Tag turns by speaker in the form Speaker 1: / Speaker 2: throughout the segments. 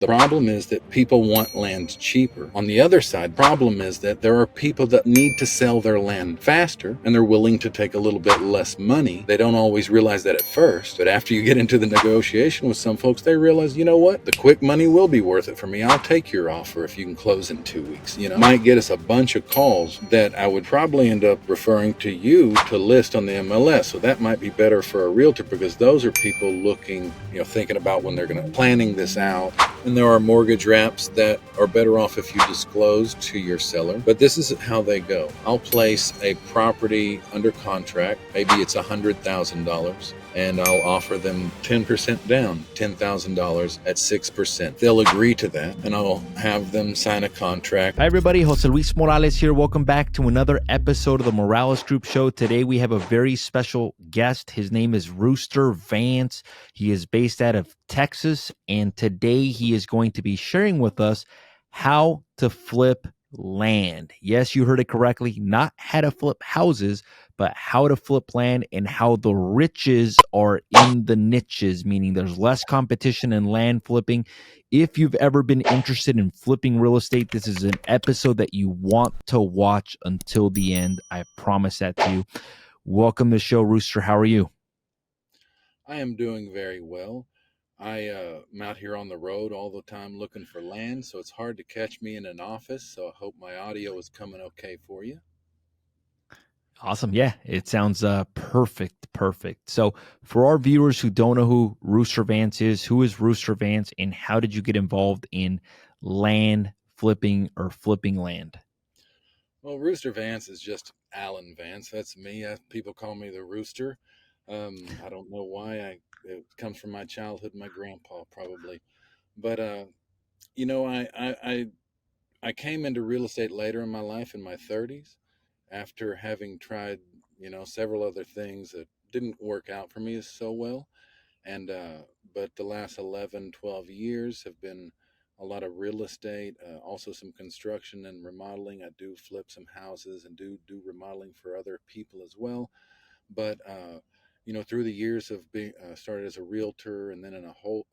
Speaker 1: The problem is that people want land cheaper. On the other side, the problem is that there are people that need to sell their land faster, and they're willing to take a little bit less money. They don't always realize that at first, but after you get into the negotiation with some folks, they realize, you know what? The quick money will be worth it for me. I'll take your offer if you can close in 2 weeks. Might get us a bunch of calls that I would probably end up referring to you to list on the MLS. So that might be better for a realtor, because those are people looking, thinking about when they're planning this out. And there are mortgage wraps that are better off if you disclose to your seller. But this is how they go. I'll place a property under contract. Maybe it's $100,000. And I'll offer them 10% down, $10,000 at 6%. They'll agree to that, and I'll have them sign a contract.
Speaker 2: Hi, everybody. Jose Luis Morales here. Welcome back to another episode of the Morales Group Show. Today, we have a very special guest. His name is Rooster Vance. He is based out of Texas, and today he is going to be sharing with us how to flip land. Yes, you heard it correctly. Not how to flip houses, but how to flip land and how the riches are in the niches, meaning there's less competition in land flipping. If you've ever been interested in flipping real estate, this is an episode that you want to watch until the end. I promise that to you. Welcome to the show, Rooster. How are you?
Speaker 1: I am doing very well. I'm out here on the road all the time looking for land, so it's hard to catch me in an office. So I hope my audio is coming okay for you.
Speaker 2: Awesome. Yeah, it sounds perfect. So for our viewers who don't know who Rooster Vance is, who is Rooster Vance, and how did you get involved in land flipping or flipping land?
Speaker 1: Well, Rooster Vance is just Alan Vance. That's me. People call me the Rooster. I don't know why. It comes from my childhood, my grandpa probably. But I came into real estate later in my life, in my 30s, after having tried several other things that didn't work out for me so well. And but the last 11, 12 years have been a lot of real estate, also some construction and remodeling. I do flip some houses and do remodeling for other people as well. But through the years of being started as a realtor, and then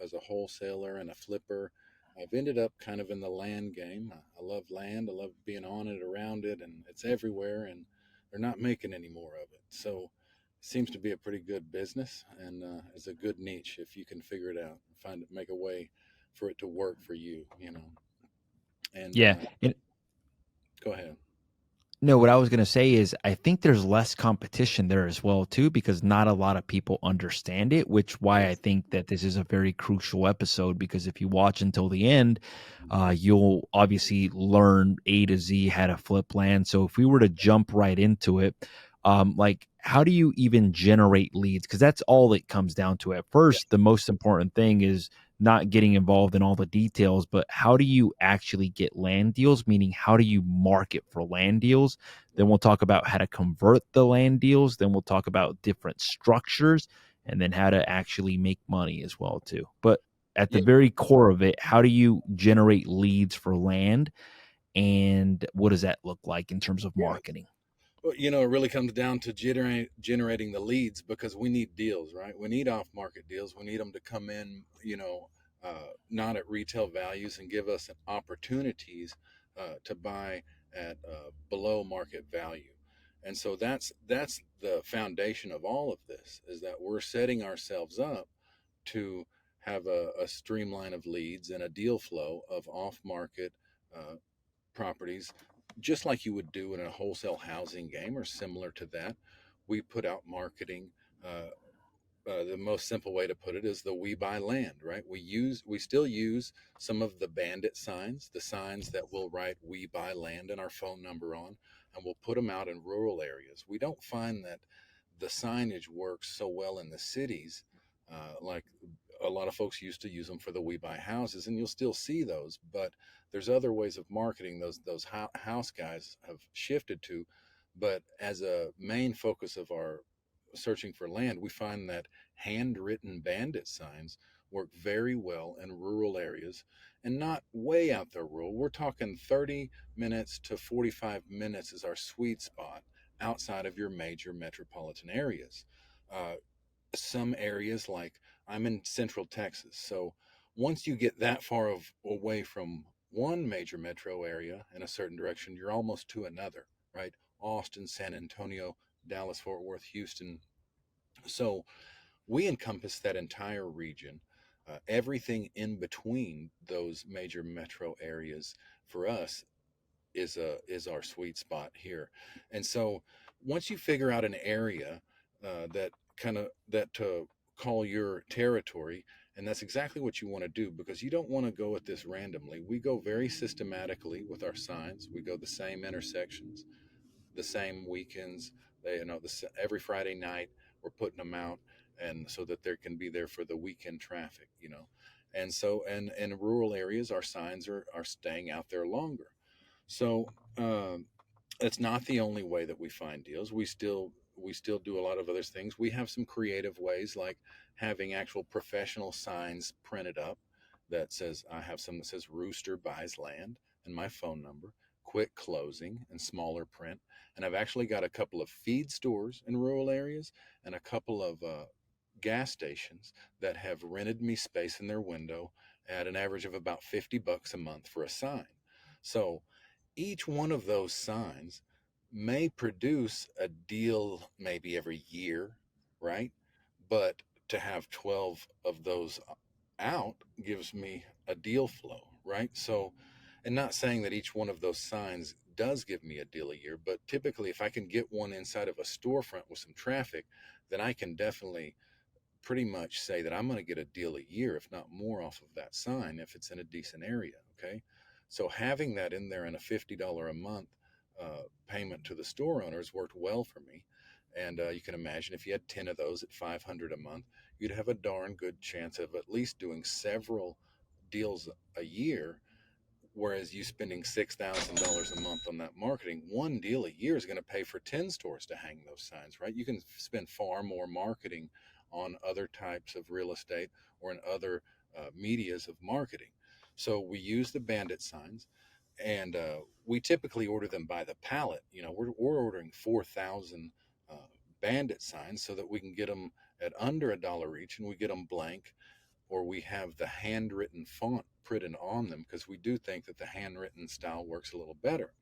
Speaker 1: as a wholesaler and a flipper, I've ended up kind of in the land game. I love land. I love being on it, around it, and it's everywhere, and they're not making any more of it. So it seems to be a pretty good business, and it's a good niche if you can figure it out, make a way for it to work for you, And
Speaker 2: Yeah.
Speaker 1: go ahead.
Speaker 2: No, what I was going to say is I think there's less competition there as well, too, because not a lot of people understand it, which why I think that this is a very crucial episode, because if you watch until the end, you'll obviously learn A to Z how to flip land. So if we were to jump right into it, how do you even generate leads? Because that's all it comes down to at first. The most important thing is not getting involved in all the details, but how do you actually get land deals? Meaning, how do you market for land deals? Then we'll talk about how to convert the land deals. Then we'll talk about different structures, and then how to actually make money as well too. But at the very core of it, how do you generate leads for land, and what does that look like in terms of marketing?
Speaker 1: Well, it really comes down to generating the leads, because we need deals, right? We need off-market deals. We need them to come in, not at retail values, and give us opportunities to buy at below market value. And so that's the foundation of all of this, is that we're setting ourselves up to have a streamline of leads and a deal flow of off-market properties, just like you would do in a wholesale housing game or similar to that. We put out marketing. The most simple way to put it is we buy land, right? We still use some of the bandit signs, the signs that will write "we buy land" and our phone number on, and we'll put them out in rural areas. We don't find that the signage works so well in the cities, like a lot of folks used to use them for the "we buy houses," and you'll still see those, but there's other ways of marketing those house guys have shifted to. But as a main focus of our searching for land, we find that handwritten bandit signs work very well in rural areas, and not way out there rural. We're talking 30 minutes to 45 minutes is our sweet spot outside of your major metropolitan areas. Some areas, like I'm in Central Texas, so Once you get that far away from one major metro area in a certain direction, you're almost to another, right? Austin, San Antonio, Dallas, Fort Worth, Houston. So we encompass that entire region. Everything in between those major metro areas for us is our sweet spot here. And so once you figure out an area that kind of that to call your territory, and that's exactly what you want to do, because you don't want to go at this randomly. We go very systematically with our signs. We go the same intersections, the same weekends. Every Friday night we're putting them out, and so that there can be there for the weekend traffic. And so, and in rural areas, our signs are staying out there longer. So it's not the only way that we find deals. We still do a lot of other things. We have some creative ways, like having actual professional signs printed up that says, I have some that says Rooster buys land and my phone number, quick closing and smaller print. And I've actually got a couple of feed stores in rural areas and a couple of gas stations that have rented me space in their window at an average of about $50 a month for a sign. So each one of those signs may produce a deal maybe every year, right? But to have 12 of those out gives me a deal flow, right? So, and not saying that each one of those signs does give me a deal a year, but typically if I can get one inside of a storefront with some traffic, then I can definitely pretty much say that I'm going to get a deal a year, if not more, off of that sign if it's in a decent area. Okay. So having that in there in a $50 a month payment to the store owners worked well for me. And you can imagine if you had 10 of those at 500 a month, you'd have a darn good chance of at least doing several deals a year. Whereas you spending $6,000 a month on that marketing, one deal a year is going to pay for 10 stores to hang those signs, right? You can spend far more marketing on other types of real estate or in other medias of marketing. So we use the bandit signs, and we typically order them by the pallet. We're ordering 4,000 uh, bandit signs so that we can get them at under $1 each, and we get them blank, or we have the handwritten font printed on them, because we do think that the handwritten style works a little better.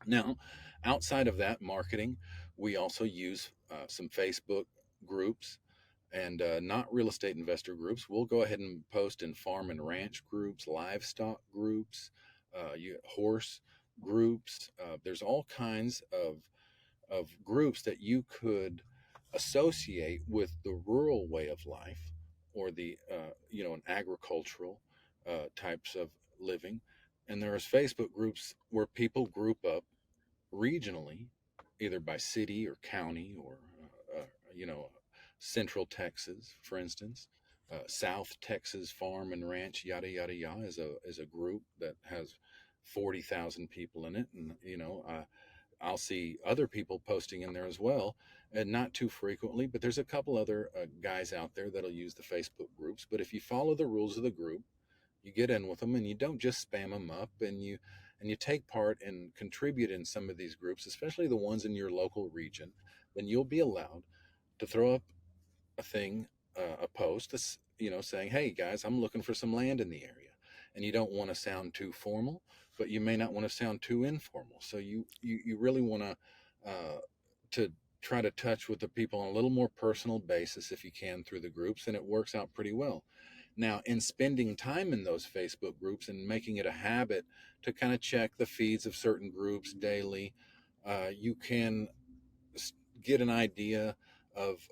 Speaker 1: Now, outside of that marketing, we also use some Facebook groups, and not real estate investor groups. We'll go ahead and post in farm and ranch groups, livestock groups, horse groups. There's all kinds of groups that you could associate with the rural way of life, or the an agricultural types of living. And there's Facebook groups where people group up regionally, either by city or county, or uh, you know central Texas, for instance. South Texas farm and ranch, yada yada yada, is a group that has 40,000 people in it. And I'll see other people posting in there as well, and not too frequently, but there's a couple other guys out there that'll use the Facebook groups. But if you follow the rules of the group, you get in with them, and you don't just spam them up, and you take part and contribute in some of these groups, especially the ones in your local region, then you'll be allowed to throw up a thing, a post that's saying, "Hey guys, I'm looking for some land in the area," and you don't want to sound too formal, but you may not want to sound too informal. So you really want to try to touch with the people on a little more personal basis if you can through the groups, and it works out pretty well. Now, in spending time in those Facebook groups and making it a habit to kind of check the feeds of certain groups daily, you can get an idea of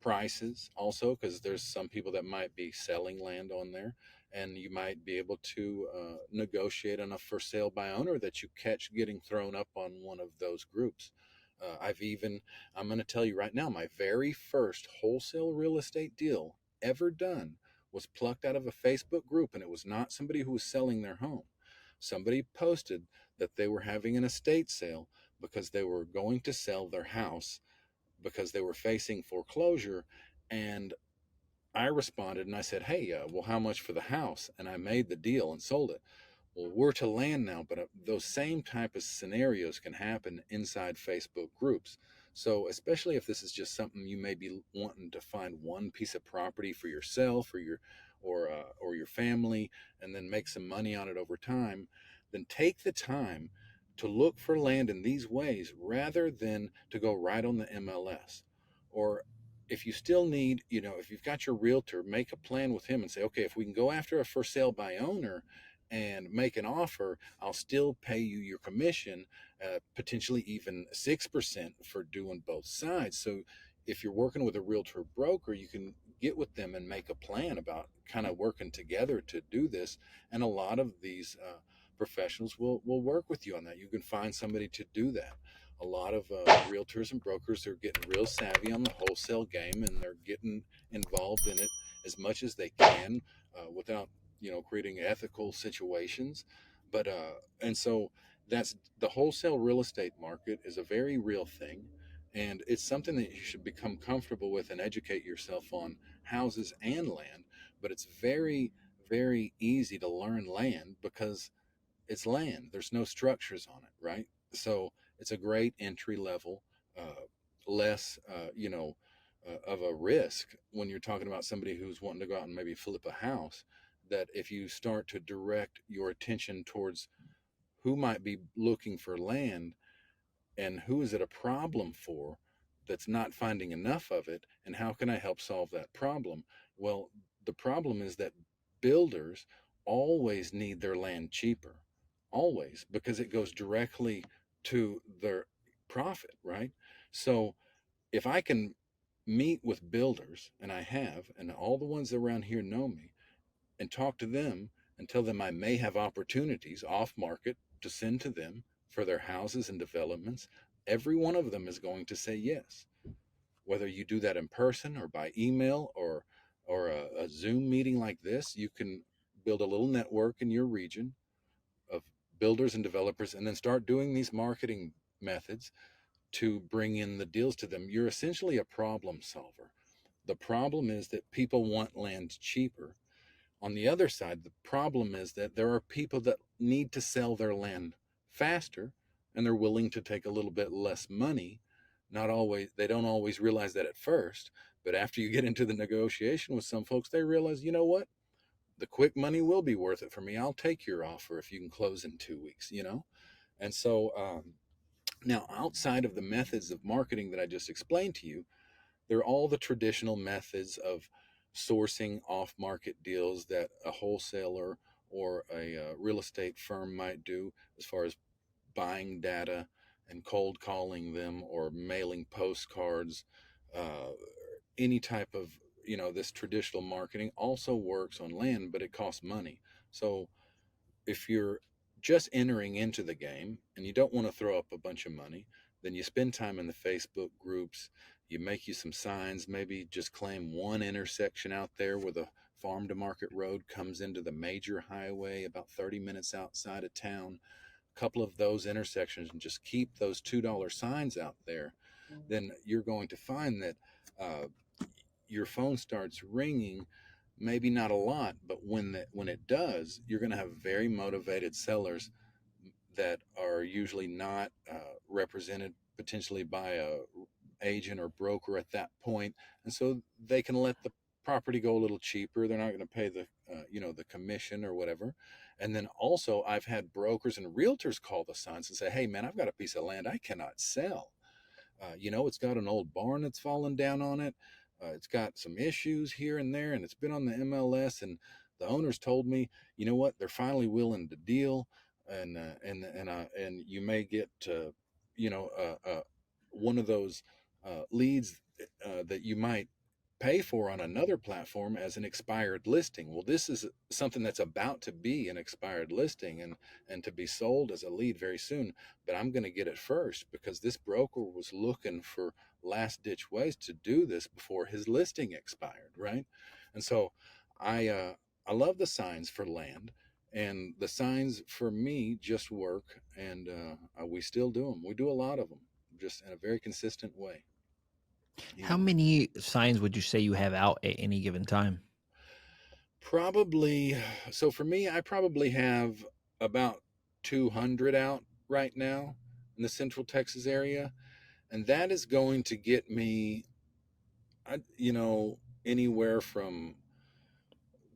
Speaker 1: prices also, because there's some people that might be selling land on there, and you might be able to negotiate on a for sale by owner that you catch getting thrown up on one of those groups. I'm going to tell you right now, my very first wholesale real estate deal ever done was plucked out of a Facebook group, and it was not somebody who was selling their home. Somebody posted that they were having an estate sale because they were going to sell their house because they were facing foreclosure. And I responded and I said, "Hey, well, how much for the house?" And I made the deal and sold it. Well, we're to land now, but those same type of scenarios can happen inside Facebook groups. So, especially if this is just something you may be wanting to find one piece of property for yourself, or your family, and then make some money on it over time, then take the time to look for land in these ways rather than to go right on the MLS. Or if you still need, if you've got your realtor, make a plan with him and say, okay, if we can go after a for sale by owner and make an offer, I'll still pay you your commission, potentially even 6% for doing both sides. So if you're working with a realtor broker, you can get with them and make a plan about kind of working together to do this. And a lot of these professionals will work with you on that. You can find somebody to do that. A lot of realtors and brokers are getting real savvy on the wholesale game, and they're getting involved in it as much as they can without creating ethical situations. But and so that's the wholesale real estate market is a very real thing, and it's something that you should become comfortable with and educate yourself on houses and land. But it's very, very easy to learn land because it's land. There's no structures on it, right? So it's a great entry level, less, of a risk when you're talking about somebody who's wanting to go out and maybe flip a house. That if you start to direct your attention towards who might be looking for land and who is it a problem for that's not finding enough of it, and how can I help solve that problem? Well, the problem is that builders always need their land cheaper, always, because it goes directly to their profit, right? So if I can meet with builders, and I have, and all the ones around here know me, and talk to them and tell them I may have opportunities off market to send to them for their houses and developments, every one of them is going to say yes. Whether you do that in person or by email or a Zoom meeting like this, you can build a little network in your region of builders and developers and then start doing these marketing methods to bring in the deals to them. You're essentially a problem solver. The problem is that people want land cheaper. On the other side, the problem is that there are people that need to sell their land faster, and they're willing to take a little bit less money. Not always, they don't always realize that at first, but after you get into the negotiation with some folks, they realize, you know what? The quick money will be worth it for me. I'll take your offer if you can close in 2 weeks. And so now, outside of the methods of marketing that I just explained to you, there are all the traditional methods of sourcing off market deals that a wholesaler or a real estate firm might do, as far as buying data and cold calling them or mailing postcards. Any type of, this traditional marketing also works on land, but it costs money. So if you're just entering into the game and you don't want to throw up a bunch of money, then you spend time in the Facebook groups. You make you some signs, maybe just claim one intersection out there where the farm to market road comes into the major highway about 30 minutes outside of town. A couple of those intersections, and just keep those $2 signs out there. Then you're going to find that uh, your phone starts ringing, maybe not a lot, but when it does, you're going to have very motivated sellers that are usually not represented potentially by a agent or broker at that point, and so they can let the property go a little cheaper. They're not going to pay the the commission or whatever. And then also, I've had brokers and realtors call the signs and say, hey man, I've got a piece of land I cannot sell. It's got an old barn that's fallen down on it. It's got some issues here and there, and it's been on the MLS. And the owners told me, you know what, they're finally willing to deal, and you may get, one of those leads that you might pay for on another platform as an expired listing. Well, this is something that's about to be an expired listing and to be sold as a lead very soon. But I'm going to get it first because this broker was looking for last ditch ways to do this before his listing expired, right? And so I love the signs for land, and the signs for me just work, and we still do them. We do a lot of them just in a very consistent way, you
Speaker 2: How
Speaker 1: know.
Speaker 2: many signs would you say you have out at any given time?
Speaker 1: Probably. So for me, I probably have about 200 out right now in the Central Texas area, and that is going to get me, anywhere from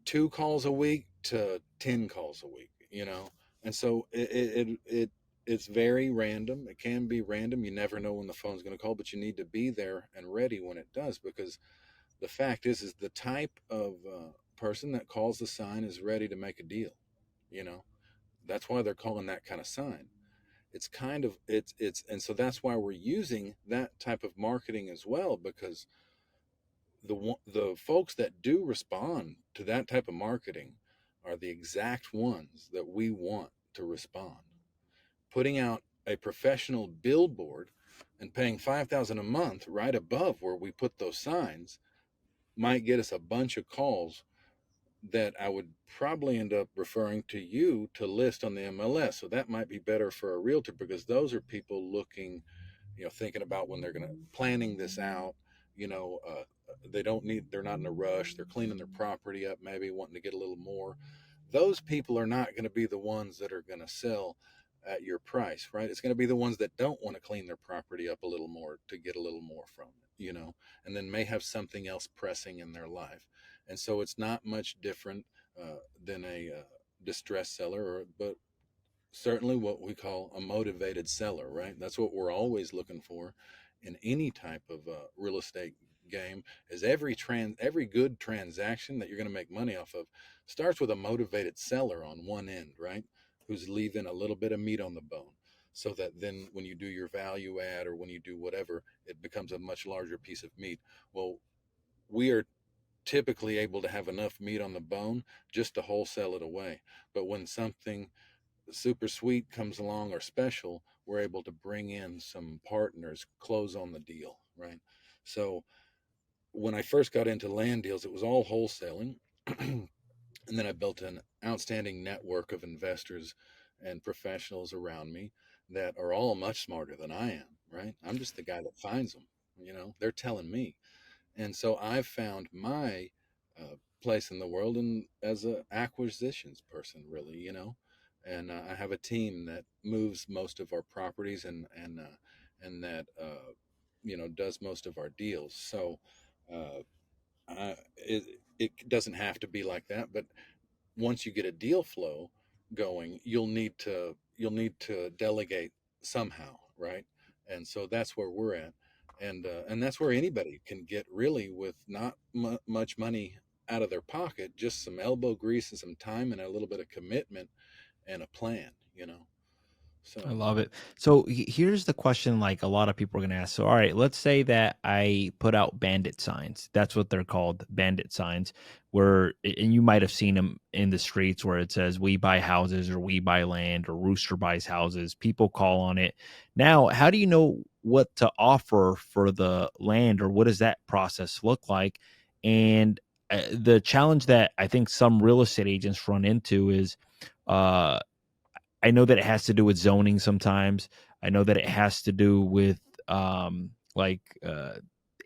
Speaker 1: two calls a week to 10 calls a week, and so it's very random. It can be random. You never know when the phone's going to call, but you need to be there and ready when it does, because the fact is the type of person that calls the sign is ready to make a deal. you know that's why they're calling that kind of sign. It's kind of it's and so that's why we're using that type of marketing as well, because the folks that do respond to that type of marketing are the exact ones that we want to respond. Putting out a professional billboard and paying 5,000 a month right above where we put those signs might get us a bunch of calls that I would probably end up referring to you to list on the MLS. So that might be better for a realtor, because those are people looking, thinking about when they're going to planning this out. They're not in a rush. They're cleaning their property up, maybe wanting to get a little more. Those people are not going to be the ones that are going to sell at your price, right? It's going to be the ones that don't want to clean their property up a little more to get a little more from it, and then may have something else pressing in their life. And so it's not much different than a distressed seller, but certainly what we call a motivated seller, right? That's what we're always looking for in any type of real estate game. Is every good transaction that you're going to make money off of starts with a motivated seller on one end, right? Who's leaving a little bit of meat on the bone, so that then when you do your value add or when you do whatever, it becomes a much larger piece of meat. Well, we are typically able to have enough meat on the bone just to wholesale it away. But when something super sweet comes along or special, we're able to bring in some partners, close on the deal, right? So when I first got into land deals, it was all wholesaling. And then I built an outstanding network of investors and professionals around me that are all much smarter than I am, right? I'm just the guy that finds them, they're telling me. And so I've found my place in the world and as a acquisitions person, really, and I have a team that moves most of our properties and that does most of our deals. So uh, it doesn't have to be like that, but once you get a deal flow going, you'll need to delegate somehow, right? And so that's where we're at, and that's where anybody can get, really, with not much money out of their pocket, just some elbow grease and some time and a little bit of commitment and a plan,
Speaker 2: I
Speaker 1: so.
Speaker 2: love it. So here's the question like a lot of people are going to ask. So, all right, let's say that I put out bandit signs. That's what they're called, bandit signs, and you might have seen them in the streets where it says, we buy houses or we buy land or Rooster buys houses. People call on it. Now, how do you know what to offer for the land, or what does that process look like? And the challenge that I think some real estate agents run into is, uh, I know that it has to do with zoning sometimes. I know that it has to do with like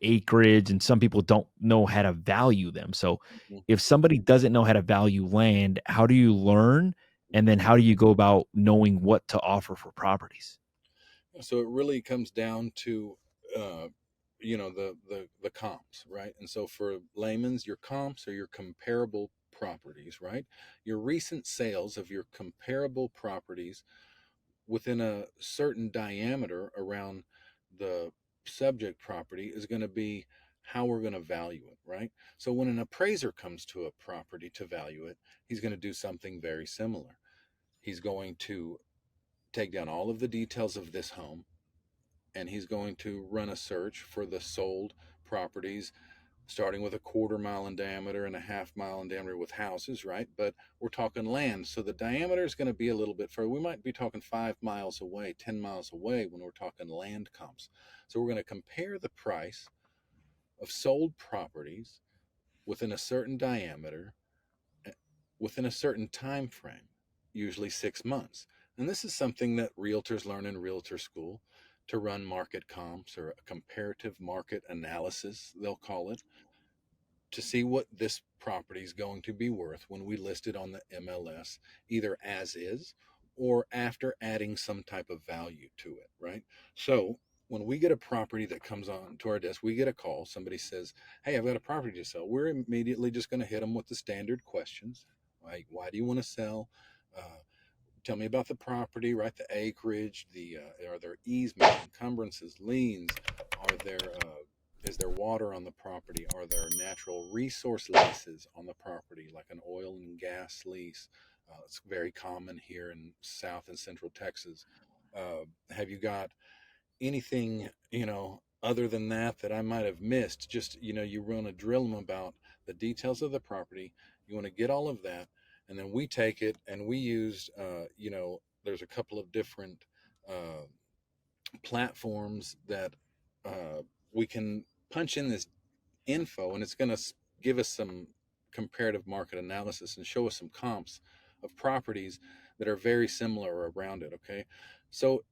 Speaker 2: acreage, and some people don't know how to value them. So,
Speaker 1: Mhm.
Speaker 2: if somebody doesn't know how to value land, how do you learn? And then how do you go about knowing what to offer for properties?
Speaker 1: So it really comes down to uh, the comps, right? And so for layman's, your comps are your comparable properties, right? Your recent sales of your comparable properties within a certain diameter around the subject property is going to be how we're going to value it, right? So when an appraiser comes to a property to value it, he's going to do something very similar. He's going to take down all of the details of this home, and he's going to run a search for the sold properties starting with a quarter mile in diameter and a half mile in diameter with houses, right? But we're talking land. So the diameter is going to be a little bit further. We might be talking 5 miles away, 10 miles away when we're talking land comps. So we're going to compare the price of sold properties within a certain diameter, eh, within a certain time frame, usually 6 months. And this is something that realtors learn in realtor school, to run market comps, or a comparative market analysis, they'll call it, to see what this property is going to be worth when we list it on the MLS, either as is or after adding some type of value to it, right? So when we get a property that comes on to our desk, we get a call. Somebody says, "Hey, I've got a property to sell." We're immediately just going to hit them with the standard questions. Like, why do you want to sell? Uh, Tell me about the property, right? The acreage, are there easements, encumbrances, liens? Are there is there water on the property? Are there natural resource leases on the property, like an oil and gas lease? It's very common here in South and Central Texas. Have you got anything, other than that I might have missed? Just, you want to drill them about the details of the property. You want to get all of that, and then we take it and we use, there's a couple of different uh, platforms that we can punch in this info, and it's going to give us some comparative market analysis and show us some comps of properties that are very similar around it. Okay, so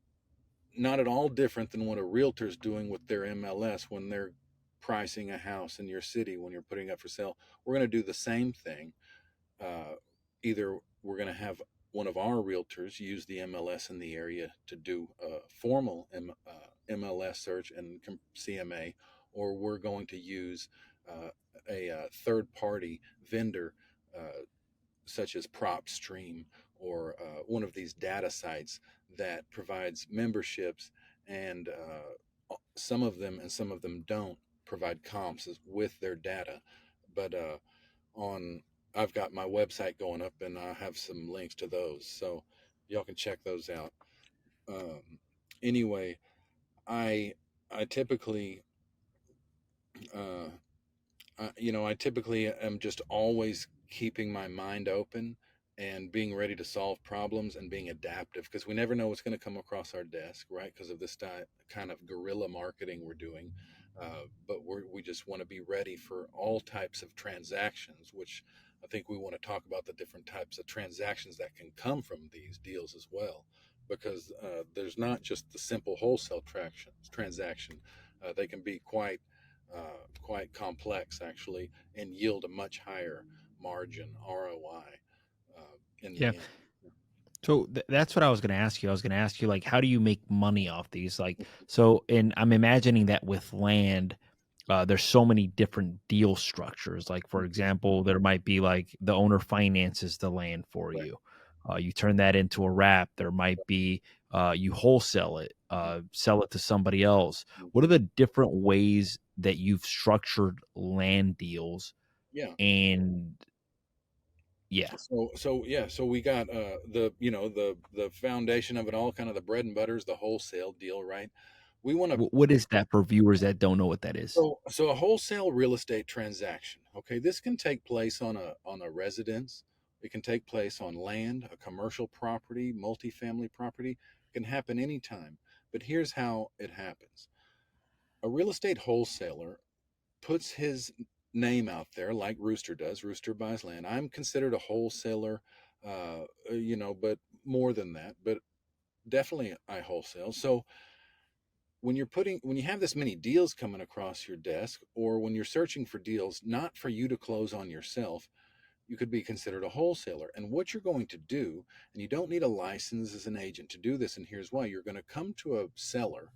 Speaker 1: not at all different than what a realtor's doing with their MLS when they're pricing a house in your city when you're putting up for sale. We're going to do the same thing. Either we're going to have one of our realtors use the MLS in the area to do a formal MLS search and CMA, or we're going to use a third party vendor, uh, such as PropStream, or one of these data sites that provides memberships, and some of them and some of them don't provide comps with their data. But on I've got my website going up, and I have some links to those, so y'all can check those out. Um, anyway, I I typically uh, I typically am just always keeping my mind open and being ready to solve problems and being adaptive, because we never know what's going to come across our desk, right? Because of this kind of guerrilla marketing we're doing. But we just want to be ready for all types of transactions, which I think we want to talk about the different types of transactions that can come from these deals as well. Because there's not just the simple wholesale transaction. They can be quite complex, actually, and yield a much higher margin ROI in
Speaker 2: Yeah.
Speaker 1: the end.
Speaker 2: So that's what I was going to ask you. I was going to ask you, like, how do you make money off these? Like, so, and I'm imagining that with land, there's so many different deal structures. Like, for
Speaker 1: Mhm.
Speaker 2: example, there might be like the owner finances the land for
Speaker 1: Right.
Speaker 2: you. You turn that into a wrap. There might be you wholesale it, sell it to somebody else. What are
Speaker 1: Mhm.
Speaker 2: the different ways that you've structured land deals?
Speaker 1: Yeah.
Speaker 2: And yeah,
Speaker 1: So we got the foundation of it all, kind of the bread and butter is the wholesale deal, right? We want to
Speaker 2: what is that for viewers that don't know what that is?
Speaker 1: so a wholesale real estate transaction. Okay, this can take place on a residence. It can take place on land, a commercial property, multifamily property. It can happen anytime. But here's how it happens. A real estate wholesaler puts his name out there like Rooster does. Rooster buys land. I'm considered a wholesaler, but more than that, but definitely I wholesale. So when you have this many deals coming across your desk, or when you're searching for deals not for you to close on yourself, you could be considered a wholesaler. And what you're going to do, and you don't need a license as an agent to do this, and here's why: you're going to come to a seller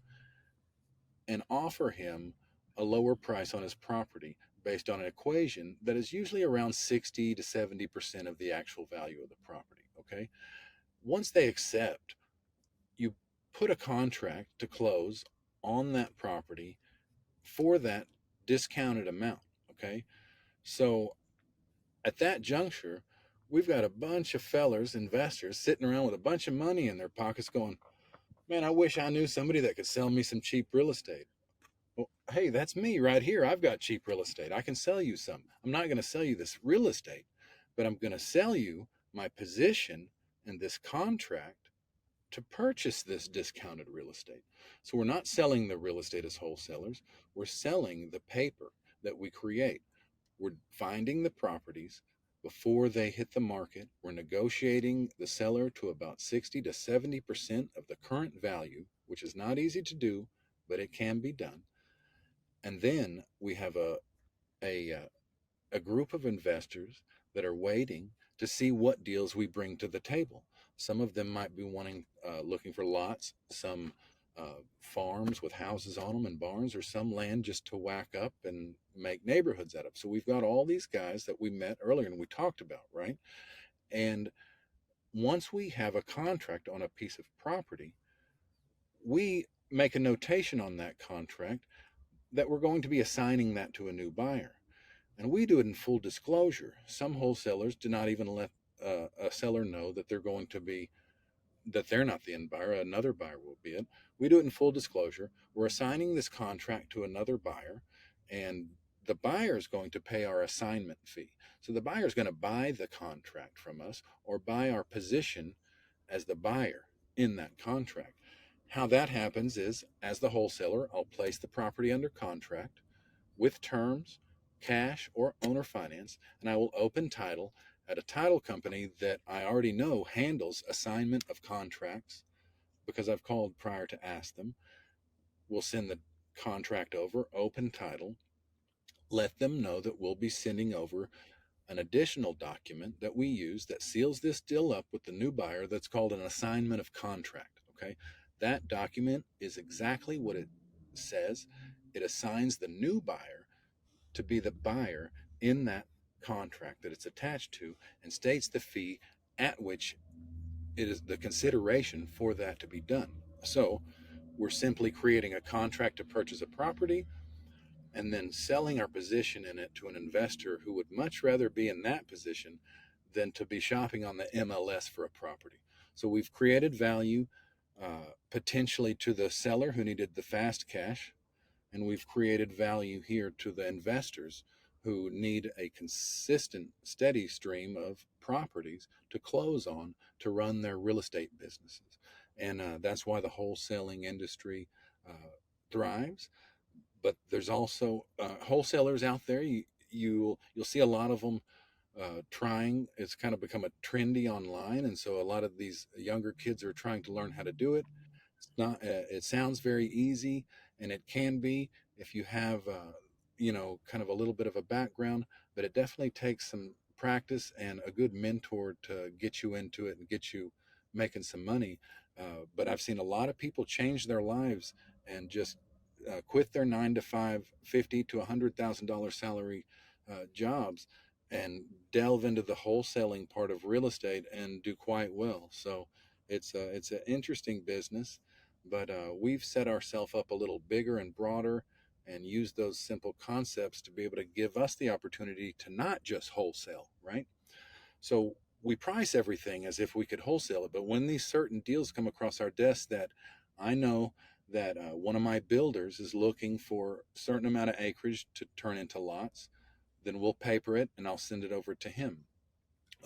Speaker 1: and offer him a lower price on his property based on an equation that is usually around 60 to 70% of the actual value of the property. Okay. Once they accept, you put a contract to close on that property for that discounted amount. Okay. So at that juncture, we've got a bunch of fellers, investors, sitting around with a bunch of money in their pockets going, man, I wish I knew somebody that could sell me some cheap real estate. Well, hey, that's me right here. I've got cheap real estate. I can sell you some. I'm not going to sell you this real estate, but I'm going to sell you my position in this contract to purchase this discounted real estate. So we're not selling the real estate as wholesalers. We're selling the paper that we create. We're finding the properties before they hit the market. We're negotiating the seller to about 60 to 70% of the current value, which is not easy to do, but it can be done. And then we have a a group of investors that are waiting to see what deals we bring to the table. Some of them might be looking for lots. Some farms with houses on them and barns, or some land just to whack up and make neighborhoods out of. So we've got all these guys that we met earlier and we talked about, right? And once we have a contract on a piece of property, we make a notation on that contract that we're going to be assigning that to a new buyer. And we do it in full disclosure. Some wholesalers do not even let a seller know that they're going to be, that they're not the end buyer, another buyer will be it. We do it in full disclosure. We're assigning this contract to another buyer, and the buyer is going to pay our assignment fee. So the buyer is going to buy the contract from us or buy our position as the buyer in that contract. How that happens is, as the wholesaler, I'll place the property under contract with terms, cash, or owner finance, and I will open title at a title company that I already know handles assignment of contracts because I've called prior to ask them. We'll send the contract over, open title, let them know that we'll be sending over an additional document that we use that seals this deal up with the new buyer that's called an assignment of contract. Okay. That document is exactly what it says. It assigns the new buyer to be the buyer in that contract that it's attached to and states the fee at which it is the consideration for that to be done. So we're simply creating a contract to purchase a property and then selling our position in it to an investor who would much rather be in that position than to be shopping on the MLS for a property. So we've created value potentially to the seller who needed the fast cash, and we've created value here to the investors who need a consistent, steady stream of properties to close on to run their real estate businesses. And that's why the wholesaling industry thrives. But there's also wholesalers out there. You'll see a lot of them trying. It's kind of become a trendy online, and so a lot of these younger kids are trying to learn how to do it. It's not. It sounds very easy, and it can be if you have, kind of a little bit of a background. But it definitely takes some practice and a good mentor to get you into it and get you making some money. But I've seen a lot of people change their lives and just quit their 9 to 5, $50,000 to $100,000 salary jobs and delve into the wholesaling part of real estate and do quite well. So it's an interesting business, but we've set ourselves up a little bigger and broader and use those simple concepts to be able to give us the opportunity to not just wholesale, right? So we price everything as if we could wholesale it, but when these certain deals come across our desk that I know that one of my builders is looking for a certain amount of acreage to turn into lots, then we'll paper it and I'll send it over to him.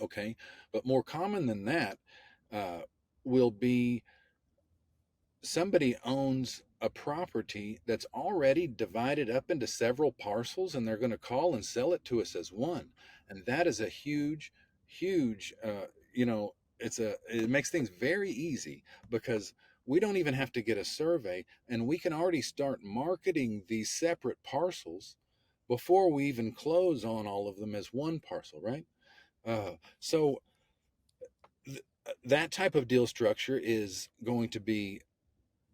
Speaker 1: Okay. But more common than that uh, will be somebody owns a property that's already divided up into several parcels and they're going to call and sell it to us as one. And that is a huge, it makes things very easy because we don't even have to get a survey and we can already start marketing these separate parcels before we even close on all of them as one parcel, right? So that type of deal structure is going to be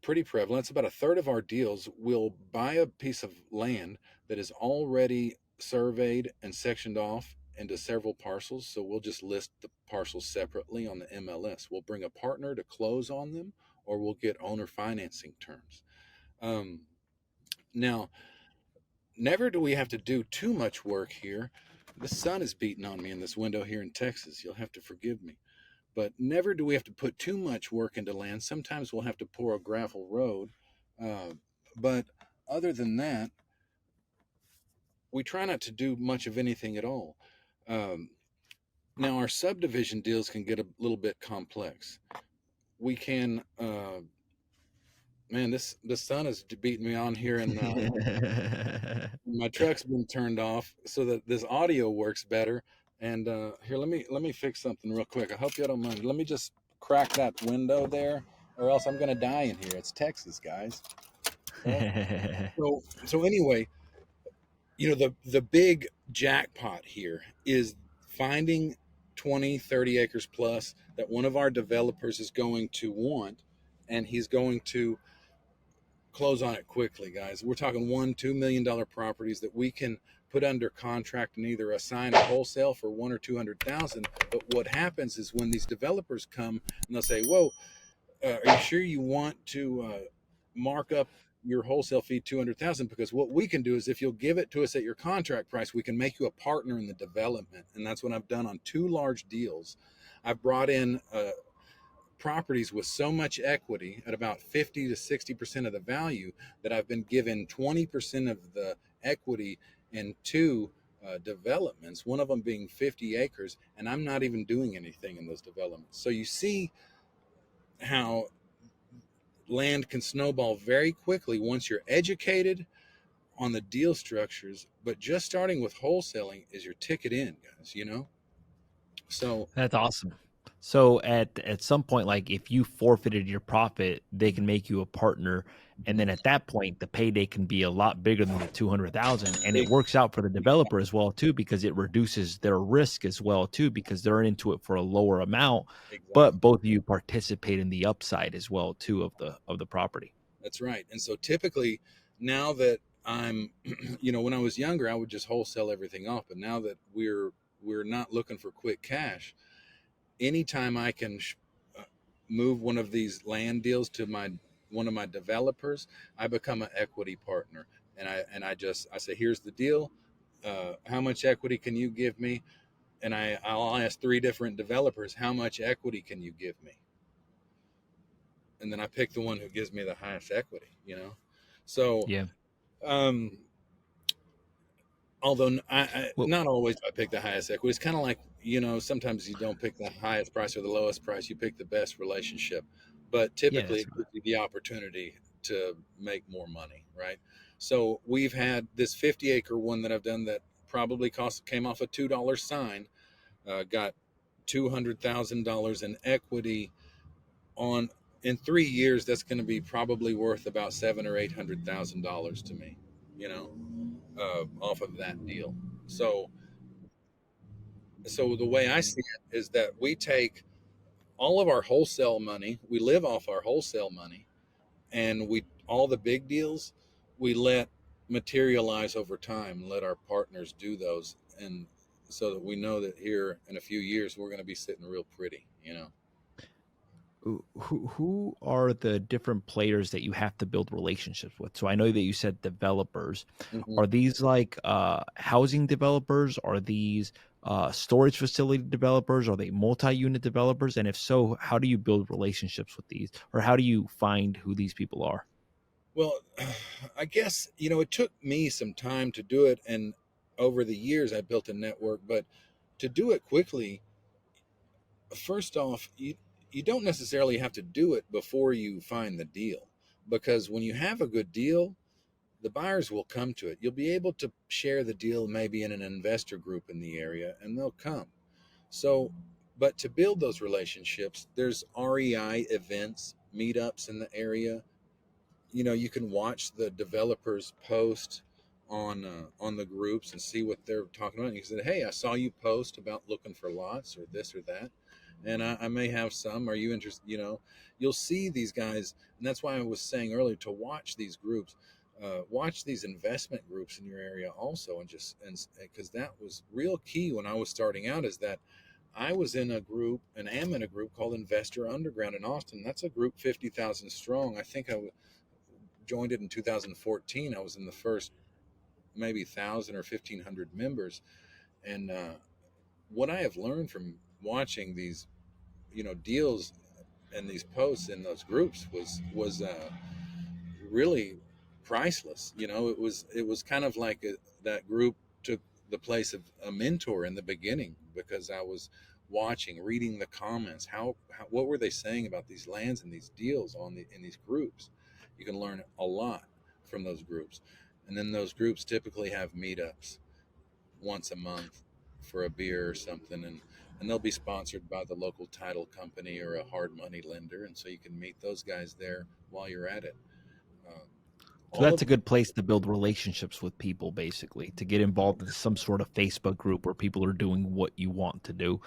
Speaker 1: pretty prevalent. It's about a third of our deals. Will buy a piece of land that is already surveyed and sectioned off into several parcels. So we'll just list the parcels separately on the MLS. We'll bring a partner to close on them, or we'll get owner financing terms. Um, Now, never do we have to do too much work here. The sun is beating on me in this window here in Texas. You'll have to forgive me. But never do we have to put too much work into land. Sometimes we'll have to pour a gravel road. Uh, but other than that, we try not to do much of anything at all. Um, Now, our subdivision deals can get a little bit complex. We can, man, the sun is beating me on here, and my truck's been turned off so that this audio works better. And here, let me fix something real quick. I hope you don't mind. Let me just crack that window there, or else I'm gonna die in here. It's Texas, guys. Okay. So anyway, the big jackpot here is finding 20, 30 acres plus that one of our developers is going to want, and he's going to close on it quickly, guys. We're talking $1-2 million properties that we can put under contract and either assign a wholesale for 1 or 200,000. But what happens is when these developers come and they'll say, "Whoa, are you sure you want to mark up your wholesale fee 200,000? Because what we can do is if you'll give it to us at your contract price, we can make you a partner in the development." And that's what I've done on 2 large deals. I've brought in properties with so much equity at about 50 to 60% of the value that I've been given 20% of the equity in two developments, one of them being 50 acres, and I'm not even doing anything in those developments. So you see how land can snowball very quickly once you're educated on the deal structures. But just starting with wholesaling is your ticket in, guys, you know? So
Speaker 2: That's awesome. So at some point, like if you forfeited your profit, they can make you a partner, and then at that point, the payday can be a lot bigger than the 200,000, and it works out for the developer as well too because it reduces their risk as well too because they're into it for a lower amount,
Speaker 1: exactly.
Speaker 2: but both of you participate in the upside as well too of the property.
Speaker 1: That's right. And so typically now that I'm, when I was younger, I would just wholesale everything off. But now that we're not looking for quick cash, anytime I can move one of these land deals to one of my developers, I become an equity partner. And I say, here's the deal. How much equity can you give me? And I'll ask 3 different developers, how much equity can you give me? And then I pick the one who gives me the highest equity. So
Speaker 2: Yeah.
Speaker 1: um, although
Speaker 2: Well,
Speaker 1: not always do I pick the highest equity. It's kind of like, sometimes you don't pick the highest price or the lowest price. You pick the best relationship. But
Speaker 2: yeah,
Speaker 1: typically
Speaker 2: that's
Speaker 1: it gives you the opportunity to make more money, right? So we've had this 50-acre one that I've done that probably came off a $2 sign, got $200,000 in equity on in 3 years. That's going to be probably worth about $700,000 or $800,000 to me, you know, off of that deal. So, so the way I see it is that we take all of our wholesale money, we live off our wholesale money, and we all the big deals we let materialize over time, let our partners do those, and so that we know that here in a few years we're going to be sitting real pretty.
Speaker 2: who are the different players that you have to build relationships with? So I know that you said developers.
Speaker 1: Hmm.
Speaker 2: Are these like housing developers? Are these storage facility developers? Are they multi-unit developers? And if so, how do you build relationships with these, or how do you find who these people are?
Speaker 1: Well, I guess, it took me some time to do it. And over the years, I built a network. But to do it quickly, first off, you don't necessarily have to do it before you find the deal. Because when you have a good deal, the buyers will come to it. You'll be able to share the deal maybe in an investor group in the area, and they'll come. So, but to build those relationships, there's REI events, meetups in the area. You can watch the developers post on the groups and see what they're talking about. And you said, "Hey, I saw you post about looking for lots or this or that, and I may have some. Are you interested?" You'll see these guys, and that's why I was saying earlier to watch these groups, watch these investment groups in your area also, and because that was real key when I was starting out. Is that I was in a group and am in a group called Investor Underground in Austin. That's a group 50,000 strong. I think joined it in 2014. I was in the first maybe 1,000 or 1,500 members, and what I have learned from watching these, deals and these posts in those groups was really priceless. It was kind of like that group took the place of a mentor in the beginning because I was watching, reading the comments. How what were they saying about these lands and these deals in these groups? You can learn a lot from those groups, and then those groups typically have meetups once a month for a beer or something, and they'll be sponsored by the local title company or a hard money lender, and so you can meet those guys there while you're at it. Uh,
Speaker 2: So
Speaker 1: all
Speaker 2: that's
Speaker 1: of
Speaker 2: a good place to build relationships with people, basically, to get involved in some sort of Facebook group where people are doing what you want to do.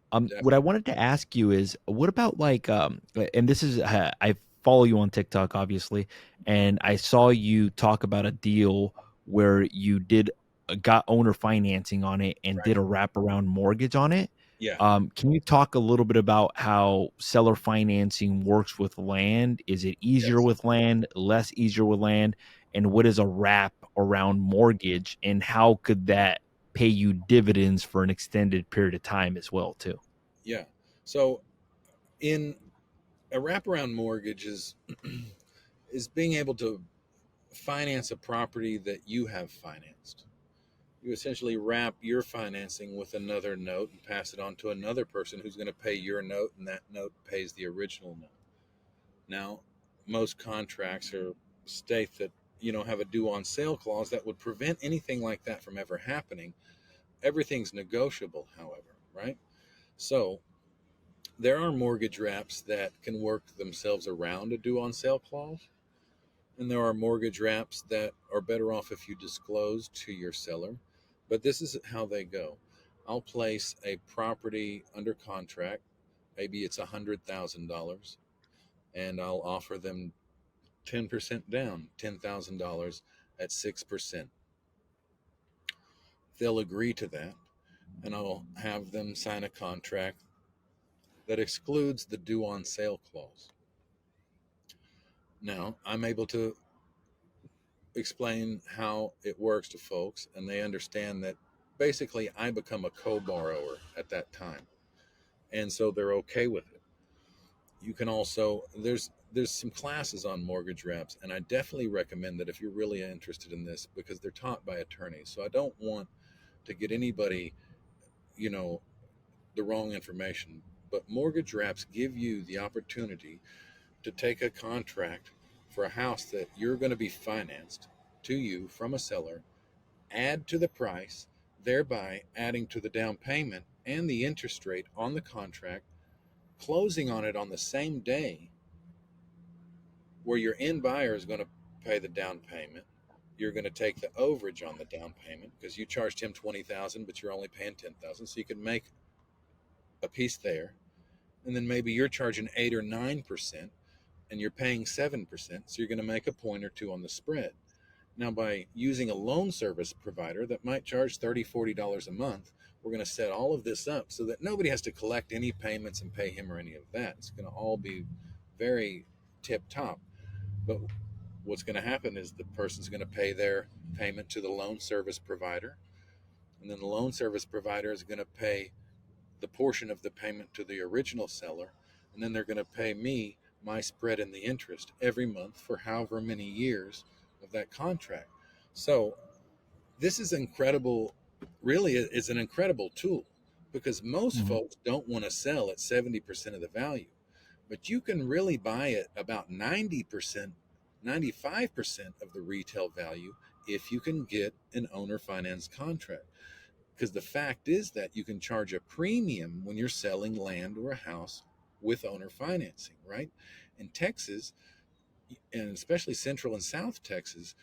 Speaker 2: What I
Speaker 1: Definitely.
Speaker 2: wanted to ask you is, what about like, and this is, I've follow you on TikTok, obviously, and I saw you talk about a deal where you did got owner financing on it and
Speaker 1: Right.
Speaker 2: did a wraparound mortgage on it.
Speaker 1: Yeah.
Speaker 2: Can you talk a little bit about how seller financing works with land? Is it easier
Speaker 1: Yes.
Speaker 2: with land, less easier with land? And what is a wrap around mortgage, and how could that pay you dividends for an extended period of time as well, too?
Speaker 1: Yeah. So in a wraparound mortgage is being able to finance a property that you have financed. You essentially wrap your financing with another note and pass it on to another person who's going to pay your note, and that note pays the original note. Now, most contracts or state that have a due on sale clause that would prevent anything like that from ever happening. Everything's negotiable, however, right? So there are mortgage wraps that can work themselves around a due on sale clause, and there are mortgage wraps that are better off if you disclose to your seller. But this is how they go. I'll place a property under contract. Maybe it's $100,000, and I'll offer them 10% down, $10,000 at 6%. They'll agree to that, and I'll have them sign a contract that excludes the due on sale clause. Now, I'm able to explain how it works to folks, and they understand that basically I become a co-borrower at that time, and so they're okay with it. You can also there's some classes on mortgage wraps, and I definitely recommend that if you're really interested in this, because they're taught by attorneys. So I don't want to get anybody, you know, the wrong information. But mortgage wraps give you the opportunity to take a contract for a house that you're going to be financed to you from a seller, add to the price, thereby adding to the down payment and the interest rate on the contract, closing on it on the same day, where your end buyer is going to pay the down payment. You're going to take the overage on the down payment because you charged him 20,000, but you're only paying 10,000, so you can make a piece there. And then maybe you're charging 8 or 9%, and you're paying 7%, so you're going to make a point or two on the spread. Now, by using a loan service provider that might charge $30, $40 a month, we're going to set all of this up so that nobody has to collect any payments and pay him or any of that. It's going to all be very tip top. But what's going to happen is the person's going to pay their payment to the loan service provider, and then the loan service provider is going to pay the portion of the payment to the original seller, and then they're going to pay me my spread and the interest every month for however many years of that contract. So this is incredible. Really, it's an incredible tool because most
Speaker 2: Mhm.
Speaker 1: folks don't want to sell at 70% of the value, but you can really buy it about 90%, 95% of the retail value if you can get an owner finance contract. Because the fact is that you can charge a premium when you're selling land or a house with owner financing, right? In Texas, and especially Central and South Texas,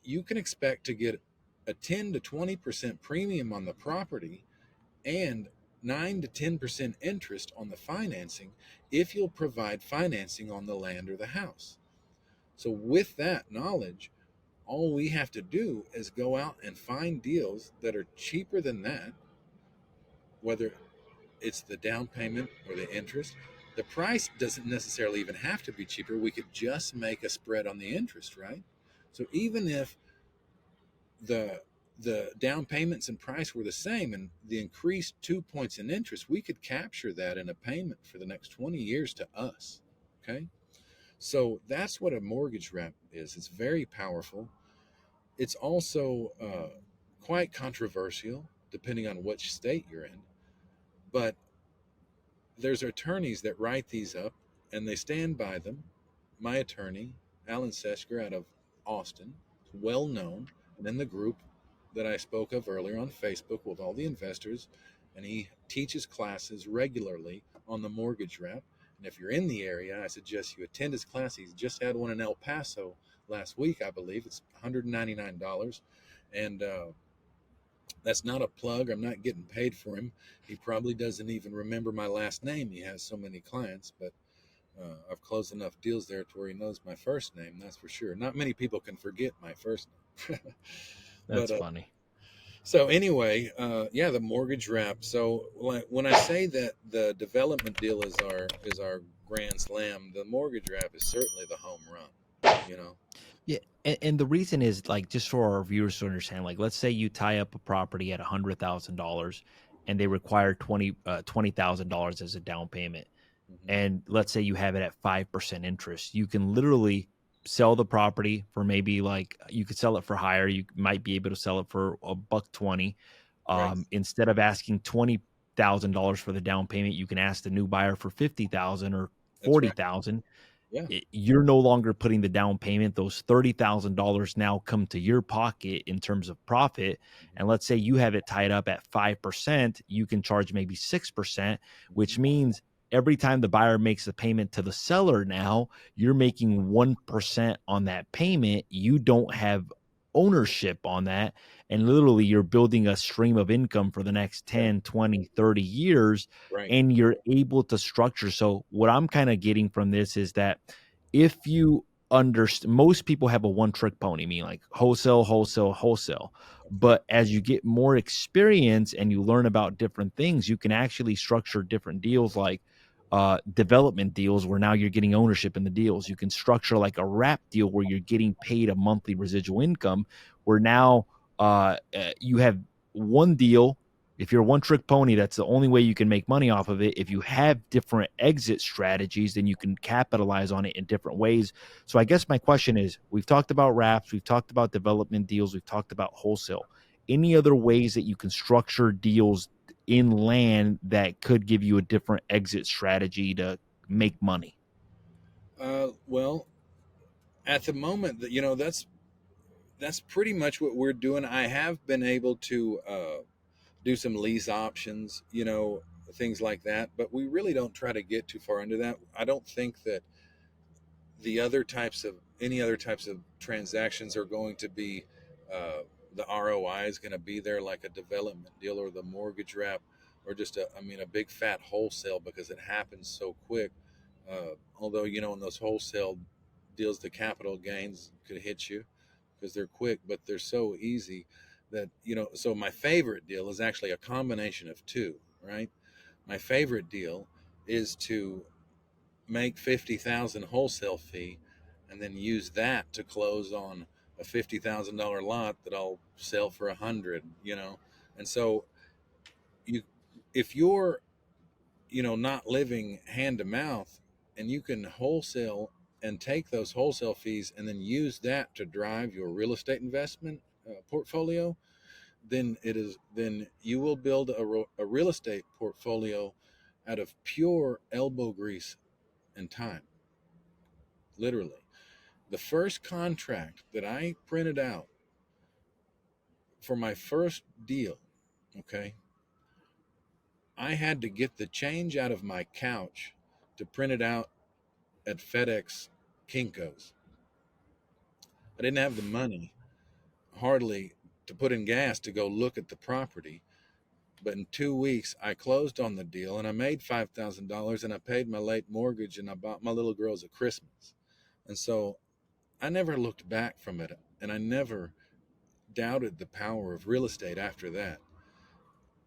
Speaker 1: you can expect to get a 10 to 20% premium on the property and 9 to 10% interest on the financing if you'll provide financing on the land or the house. So, with that knowledge, all we have to do is go out and find deals that are cheaper than that, whether it's the down payment or the interest. The price doesn't necessarily even have to be cheaper. We could just make a spread on the interest, right? So even if the the down payments and price were the same and the increased 2 points in interest, we could capture that in a payment for the next 20 years to us. Okay. So that's what a mortgage wrap is. It's very powerful. It's also quite controversial depending on which state you're in. But there's attorneys that write these up and they stand by them. My attorney, Alan Sesker out of Austin, is well known and in the group that I spoke of earlier on Facebook with all the investors, and he teaches classes regularly on the mortgage wrap. And if you're in the area, I suggest you attend his class. He's just had one in El Paso last week, I believe. It's $199, and that's not a plug. I'm not getting paid for him. He probably doesn't even remember my last name. He has so many clients, but I've closed enough deals there to where he knows my first name. That's for sure. Not many people can forget my first name. but
Speaker 2: That's funny.
Speaker 1: So anyway, yeah, the mortgage wrap. So when I say that the development deal is our grand slam, the mortgage wrap is certainly the home run. You know,
Speaker 2: Yeah, and the reason is like just for our viewers to understand. Like, let's say you tie up a property at $100,000, and they require $20,000 as a down payment.
Speaker 1: hmm
Speaker 2: And let's say you have it at 5% interest, you can literally sell the property for maybe like you could sell it for higher. You might be able to sell it for a buck 20.
Speaker 1: right?
Speaker 2: Instead of asking $20,000 for the down payment, you can ask the new buyer for 50,000 or
Speaker 1: That's right.
Speaker 2: 40,000.
Speaker 1: Yeah.
Speaker 2: You're no longer putting the down payment. Those $30,000 now come to your pocket in terms of profit.
Speaker 1: hmm
Speaker 2: And let's say you have it tied up at 5%, you can charge maybe 6%, which
Speaker 1: hmm
Speaker 2: means every time the buyer makes a payment to the seller, now you're making 1% on that payment. You don't have ownership on that. And literally, you're building a stream of income for the next
Speaker 1: Yeah.
Speaker 2: 10, 20, 30 years,
Speaker 1: Right.
Speaker 2: and you're able to structure. So what I'm kind of getting from this is that if you understand, most people have a one trick pony, meaning like wholesale, wholesale, wholesale.
Speaker 1: Okay.
Speaker 2: But as you get more experience and you learn about different things, you can actually structure different deals, like development deals where now you're getting ownership in the deals. You can structure like a wrap deal where you're getting paid a monthly residual income, where now you have one deal. If you're a one trick pony, that's the only way you can make money off of it. If you have different exit strategies, then you can capitalize on it in different ways. So I guess my question is, we've talked about wraps, we've talked about development deals, we've talked about wholesale. Any other ways that you can structure deals in land that could give you a different exit strategy to make money?
Speaker 1: Well, at the moment, that that's pretty much what we're doing. I have been able to do some lease options, things like that, but we really don't try to get too far into that. I don't think that the other types of any other types of transactions are going to be the ROI is going to be there like a development deal or the mortgage wrap or just a big fat wholesale because it happens so quick. Although in those wholesale deals, the capital gains could hit you because they're quick, but they're so easy that So my favorite deal is actually a combination of two, right? My favorite deal is to make 50,000 wholesale fee and then use that to close on a $50,000 lot that I'll sell for 100. And so you if you're not living hand to mouth and you can wholesale and take those wholesale fees and then use that to drive your real estate investment portfolio, then you will build a real estate portfolio out of pure elbow grease and time, literally. The first contract that I printed out for my first deal, okay, I had to get the change out of my couch to print it out at FedEx Kinko's. I didn't have the money, hardly, to put in gas to go look at the property. But in 2 weeks, I closed on the deal and I made $5,000 and I paid my late mortgage and I bought my little girls a Christmas. And so I never looked back from it and I never doubted the power of real estate after that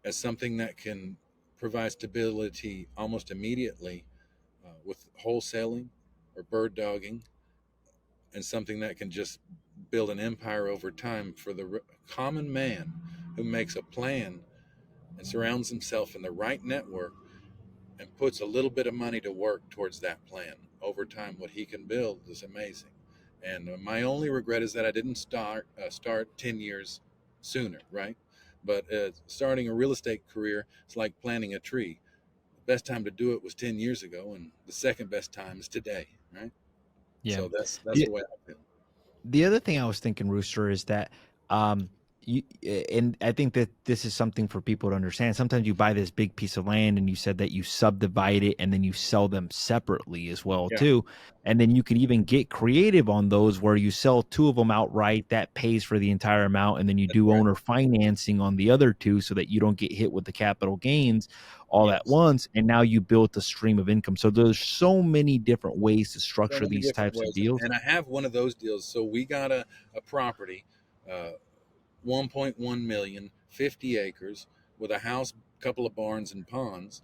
Speaker 1: as something that can provide stability almost immediately with wholesaling or bird dogging, and something that can just build an empire over time for the common man who makes a plan and surrounds himself in the right network and puts a little bit of money to work towards that plan. Over time, what he can build is amazing. And my only regret is that I didn't start 10 years sooner, right? But starting a real estate career is like planting a tree. The best time to do it was 10 years ago, and the second best time is today, right?
Speaker 2: Yeah.
Speaker 1: So that's
Speaker 2: The,
Speaker 1: the way I feel.
Speaker 2: the other thing I was thinking, Rooster, is that you, and I think that this is something for people to understand. Sometimes you buy this big piece of land and you said that you subdivide it and then you sell them separately as well
Speaker 1: Yeah,
Speaker 2: too. And then you can even get creative on those where you sell two of them outright that pays for the entire amount, and then you
Speaker 1: that's
Speaker 2: do
Speaker 1: right.
Speaker 2: owner financing on the other two so that you don't get hit with the capital gains all at
Speaker 1: Yes.
Speaker 2: once, and now you built a stream of income. So there's so many different ways to
Speaker 1: So
Speaker 2: structure
Speaker 1: many
Speaker 2: these
Speaker 1: different
Speaker 2: types of
Speaker 1: ways,
Speaker 2: deals.
Speaker 1: and I have one of those deals. So we got a property, uh, 1.1 million, 50 acres, with a house, couple of barns and ponds.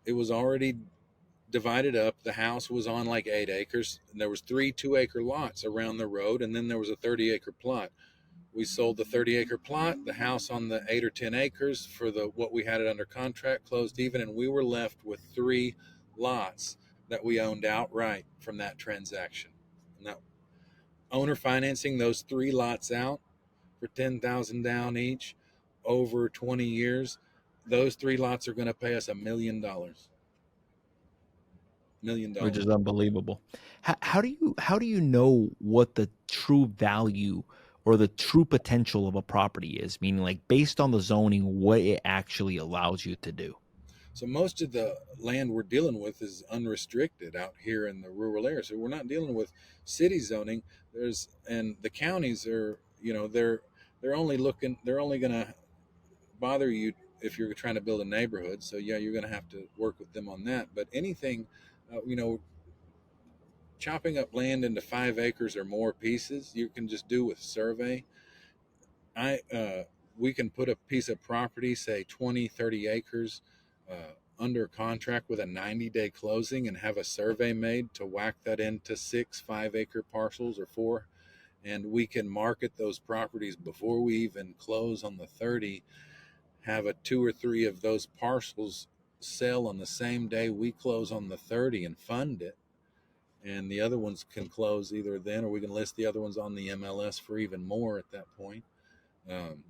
Speaker 1: It was already divided up. The house was on like 8 acres, and there was three 2 acre lots around the road, and then there was a 30 acre plot. We sold the 30 acre plot, the house on the 8 or 10 acres for the what we had it under contract, closed even, and we were left with three lots that we owned outright from that transaction. And that owner financing those three lots out for 10,000 down each over 20 years, those three lots are going to pay us $1 million. Million
Speaker 2: Which is
Speaker 1: dollars.
Speaker 2: unbelievable. How do you know what the true value or the true potential of a property is? Meaning, like based on the zoning, what it actually allows you to do.
Speaker 1: So most of the land we're dealing with is unrestricted out here in the rural area. So we're not dealing with city zoning. There's and the counties are, they're only looking, they're only going to bother you if you're trying to build a neighborhood. So yeah, you're going to have to work with them on that. But anything, chopping up land into 5 acres or more pieces, you can just do with survey. I We can put a piece of property, say 20, 30 acres, under contract with a 90-day closing and have a survey made to whack that into 6 5 acre parcels or four, and we can market those properties before we even close on the 30. Have a two or three of those parcels sell on the same day we close on the 30 and fund it, and the other ones can close either then, or we can list the other ones on the MLS for even more at that point. um,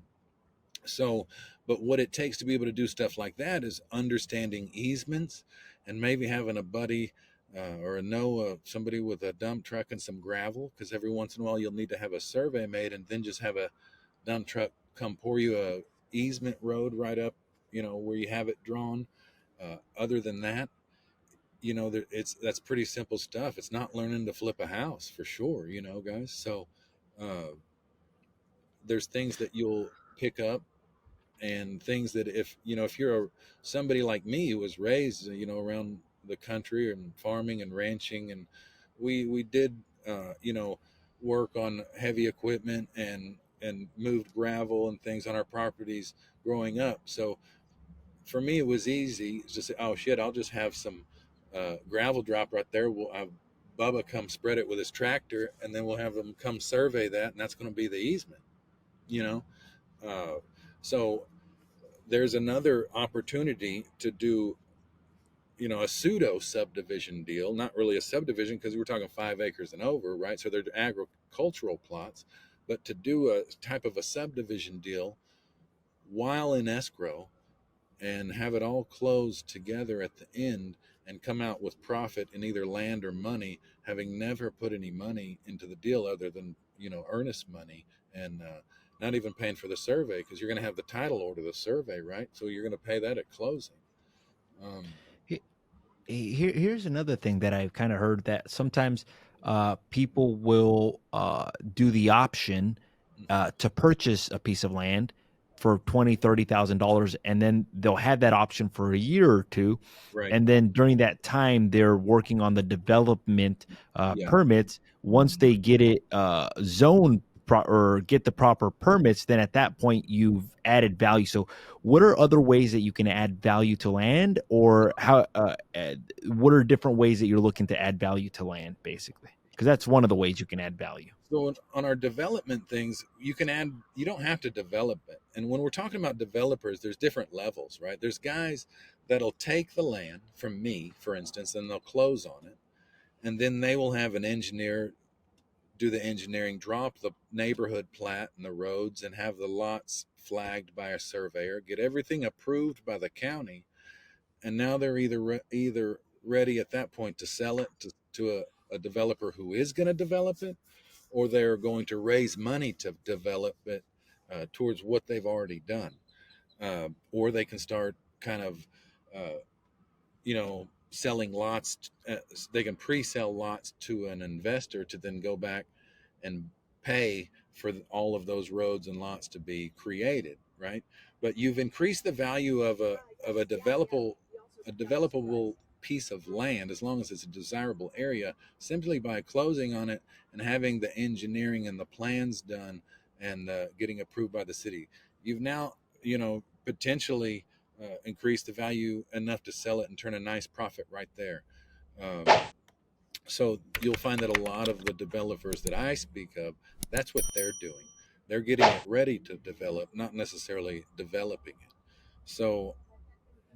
Speaker 1: so, but what it takes to be able to do stuff like that is understanding easements, and maybe having a buddy, or somebody with a dump truck and some gravel, because every once in a while you'll need to have a survey made and then just have a dump truck come pour you a easement road right up, where you have it drawn. Other than that, that's pretty simple stuff. It's not learning to flip a house for sure, guys. So uh, there's things that you'll pick up, and things that, if you're somebody like me who was raised, around the country and farming and ranching, and we did, work on heavy equipment and moved gravel and things on our properties growing up. So for me, it was easy to say, oh shit, I'll just have some gravel drop right there. We'll have Bubba come spread it with his tractor, and then we'll have them come survey that, and that's going to be the easement, you know. Uh, so there's another opportunity to do, a pseudo subdivision deal, not really a subdivision because we're talking 5 acres and over, right? So they're agricultural plots, but to do a type of a subdivision deal while in escrow and have it all closed together at the end and come out with profit in either land or money, having never put any money into the deal other than, earnest money, and not even paying for the survey, because you're going to have the title order the survey, right? So you're going to pay that at closing. um,
Speaker 2: Here's another thing that I've kind of heard that sometimes people will do the option
Speaker 1: mhm.
Speaker 2: to purchase a piece of land for 20, $30,000, and then they'll have that option for a year or two,
Speaker 1: Right.
Speaker 2: and then during that time they're working on the development
Speaker 1: Yeah.
Speaker 2: permits. Once they get it zoned or get the proper permits, then at that point you've added value. So what are other ways that you can add value to land, or how what are different ways that you're looking to add value to land, basically? Because that's one of the ways you can add value.
Speaker 1: So on our development things, you don't have to develop it. And when we're talking about developers, there's different levels, right? There's guys that'll take the land from me, for instance, and they'll close on it. And then they will have an engineer do the engineering, drop the neighborhood plat and the roads, and have the lots flagged by a surveyor, get everything approved by the county, and now they're either ready at that point to sell it to a developer who is going to develop it, or they're going to raise money to develop it, towards what they've already done, or they can start kind of uh, selling lots. They can pre-sell lots to an investor to then go back and pay for all of those roads and lots to be created, right? But you've increased the value of a developable piece of land, as long as it's a desirable area, simply by closing on it and having the engineering and the plans done, and getting approved by the city. You've now, potentially increased the value enough to sell it and turn a nice profit right there. Um, so you'll find that a lot of the developers that I speak of, that's what they're doing. They're getting it ready to develop, not necessarily developing it. So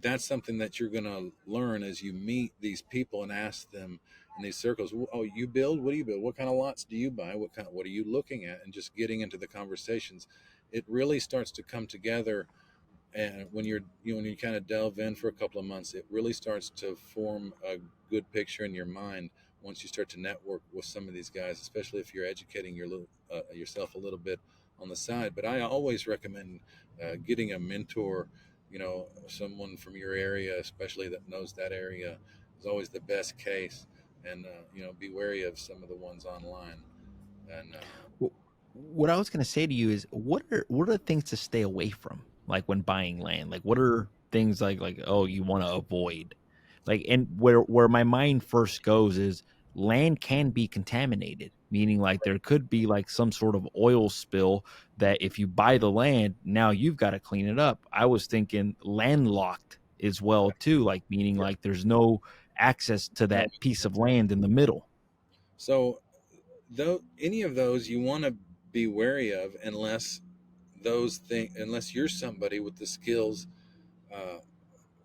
Speaker 1: that's something that you're going to learn as you meet these people and ask them in these circles. Oh, you build? What do you build? What kind of lots do you buy? What are you looking at? And just getting into the conversations, it really starts to come together. And when you kind of delve in for a couple of months, it really starts to form a good picture in your mind once you start to network with some of these guys, especially if you're educating yourself a little bit on the side. But I always recommend getting a mentor, someone from your area, especially that knows that area, is always the best case. And be wary of some of the ones online. And
Speaker 2: What I was going to say to you is, what are things to stay away from, like when buying land? Like, what are things like oh, you want to avoid? Like, and where my mind first goes is land can be contaminated, meaning like there could be like some sort of oil spill that if you buy the land, now you've got to clean it up. I was thinking landlocked as well too, like meaning
Speaker 1: yeah,
Speaker 2: like there's no access to
Speaker 1: no.
Speaker 2: that piece of land in the middle.
Speaker 1: So though any of those you want to be wary of, unless you're somebody with the skills uh,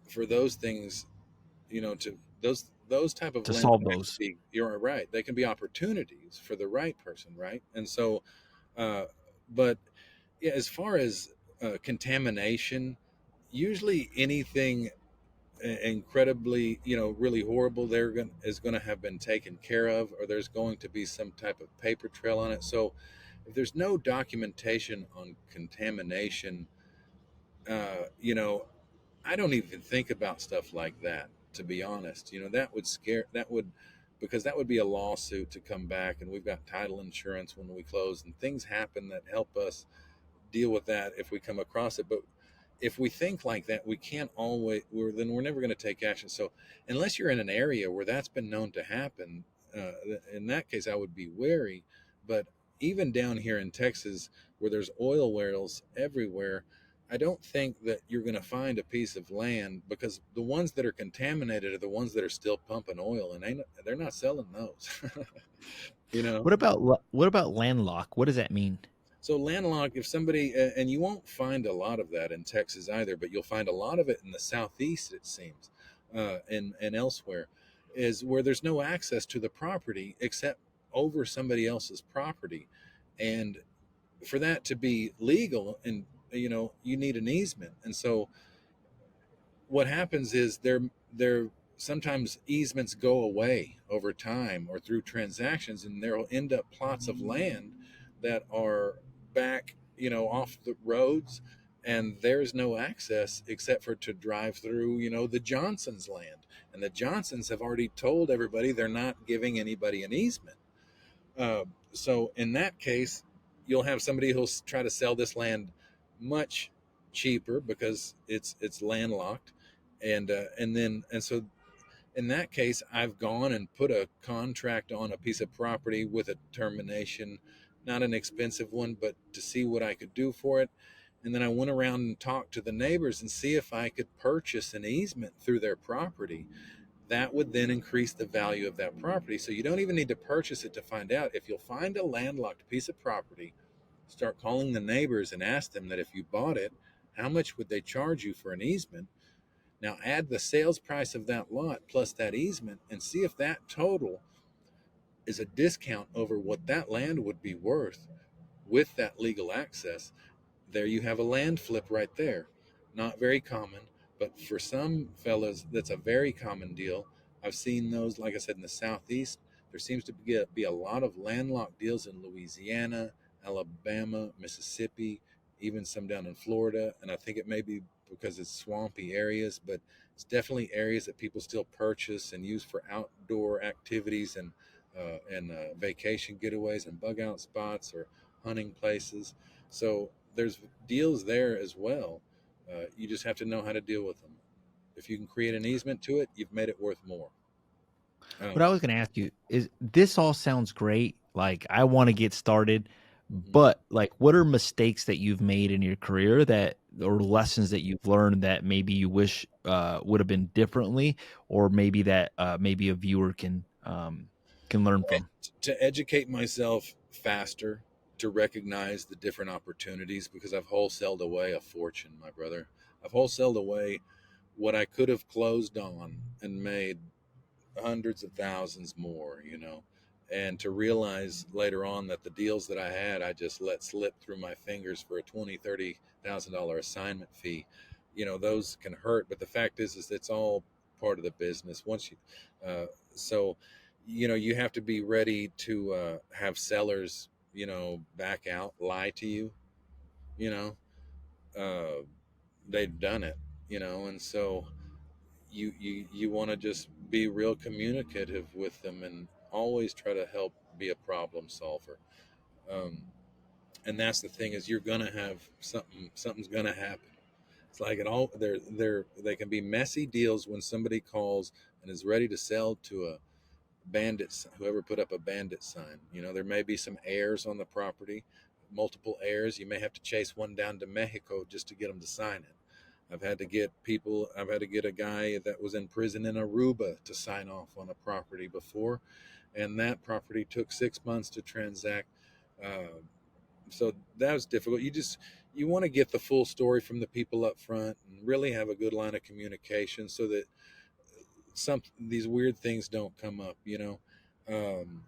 Speaker 1: for those things, to those type of
Speaker 2: To
Speaker 1: lands
Speaker 2: solve
Speaker 1: can actually
Speaker 2: those.
Speaker 1: be, you're right, they can be opportunities for the right person, right? And so uh, but yeah, as far as contamination, usually anything incredibly, really horrible, is going to have been taken care of, or there's going to be some type of paper trail on it. So if there's no documentation on contamination, you know, I don't even think about stuff like that, to be honest. Because that would be a lawsuit to come back, and we've got title insurance when we close, and things happen that help us deal with that if we come across it. But if we think like that, we can't always. We're never going to take action. So unless you're in an area where that's been known to happen, uh, in that case, I would be wary. But even down here in Texas, where there's oil wells everywhere, I don't think that you're going to find a piece of land, because the ones that are contaminated are the ones that are still pumping oil, and they're not selling those. you know.
Speaker 2: What about landlock? What does that mean?
Speaker 1: So landlocked, if somebody, and you won't find a lot of that in Texas either, but you'll find a lot of it in the southeast, it seems, and elsewhere, is where there's no access to the property except over somebody else's property, and for that to be legal, and you need an easement, and so what happens is there sometimes easements go away over time or through transactions, and there'll end up plots of land that are back, off the roads, and there's no access except for to drive through, the Johnsons' land, and the Johnsons have already told everybody they're not giving anybody an easement. So in that case, you'll have somebody who'll try to sell this land much cheaper because it's landlocked, and so in that case, I've gone and put a contract on a piece of property with a termination, not an expensive one, but to see what I could do for it. And then I went around and talked to the neighbors and see if I could purchase an easement through their property. That would then increase the value of that property. So you don't even need to purchase it to find out. If you'll find a landlocked piece of property, start calling the neighbors and ask them that if you bought it, how much would they charge you for an easement? Now add the sales price of that lot plus that easement and see if that total is a discount over what that land would be worth with that legal access. There you have a land flip right there. Not very common, but for some fellas, that's a very common deal. I've seen those, like I said, in the Southeast. There seems to be a lot of landlocked deals in Louisiana, Alabama, Mississippi, even some down in Florida. And I think it may be because it's swampy areas, but it's definitely areas that people still purchase and use for outdoor activities and vacation getaways and bug out spots or hunting places. So there's deals there as well. You just have to know how to deal with them. If you can create an easement to it, you've made it worth more. I don't
Speaker 2: What I
Speaker 1: know.
Speaker 2: was going to ask you is, this all sounds great. Like, I want to get started,
Speaker 1: Mhm.
Speaker 2: but like, what are mistakes that you've made in your career that, or lessons that you've learned that maybe you wish would have been differently, or maybe that maybe a viewer can learn from?
Speaker 1: To educate myself faster, to recognize the different opportunities, because I've wholesaled away a fortune, my brother. I've wholesaled away what I could have closed on and made hundreds of thousands more, and to realize later on that the deals that I had, I just let slip through my fingers for a $20,000-$30,000 assignment fee. Those can hurt, but the fact is it's all part of the business. Uh, so, you have to be ready to have sellers, back out, lie to you, you know, uh, they've done it, and so you want to just be real communicative with them and always try to help be a problem solver. um, and that's the thing, is you're gonna have something's gonna happen. It's like it all they can be messy deals when somebody calls and is ready to sell to a whoever put up a bandit sign. There may be some heirs on the property, multiple heirs. You may have to chase one down to Mexico just to get them to sign it. I've had to get a guy that was in prison in Aruba to sign off on a property before, and that property took 6 months to transact. Uh, so that was difficult. You want to get the full story from the people up front and really have a good line of communication so that some these weird things don't come up. Um,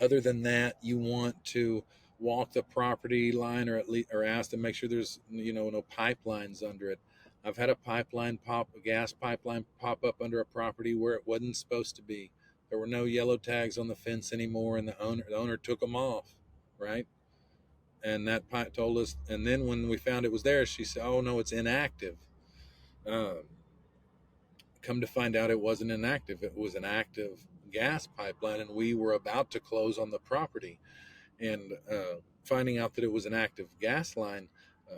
Speaker 1: Other than that, you want to walk the property line, or at least or ask to make sure there's no pipelines under it. I've had a gas pipeline pop up under a property where it wasn't supposed to be. There were no yellow tags on the fence anymore, and the owner took them off, right? And that pipe told us. And then when we found it was there, she said, "Oh no, it's inactive." Um, Come to find out, it wasn't inactive. It was an active gas pipeline, and we were about to close on the property. And finding out that it was an active gas line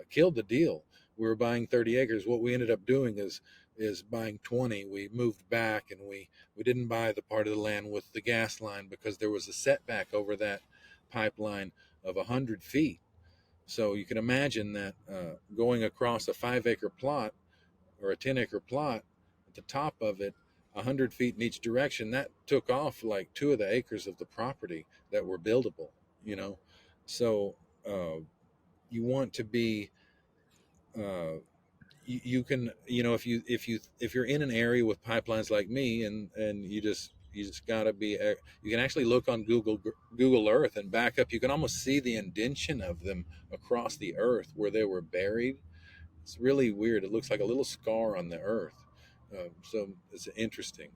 Speaker 1: killed the deal. We were buying 30 acres. What we ended up doing is buying 20. We moved back, and we didn't buy the part of the land with the gas line because there was a setback over that pipeline of 100 feet. So you can imagine that going across a 5 acre plot or a 10 acre plot, at the top of it, 100 feet in each direction, that took off like 2 of the acres of the property that were buildable, you know? So uh, you want to be, uh, you can, if you're in an area with pipelines like me, and you just gotta be, you can actually look on Google Earth and back up. You can almost see the indention of them across the earth where they were buried. It's really weird. It looks like a little scar on the earth. So it's interesting.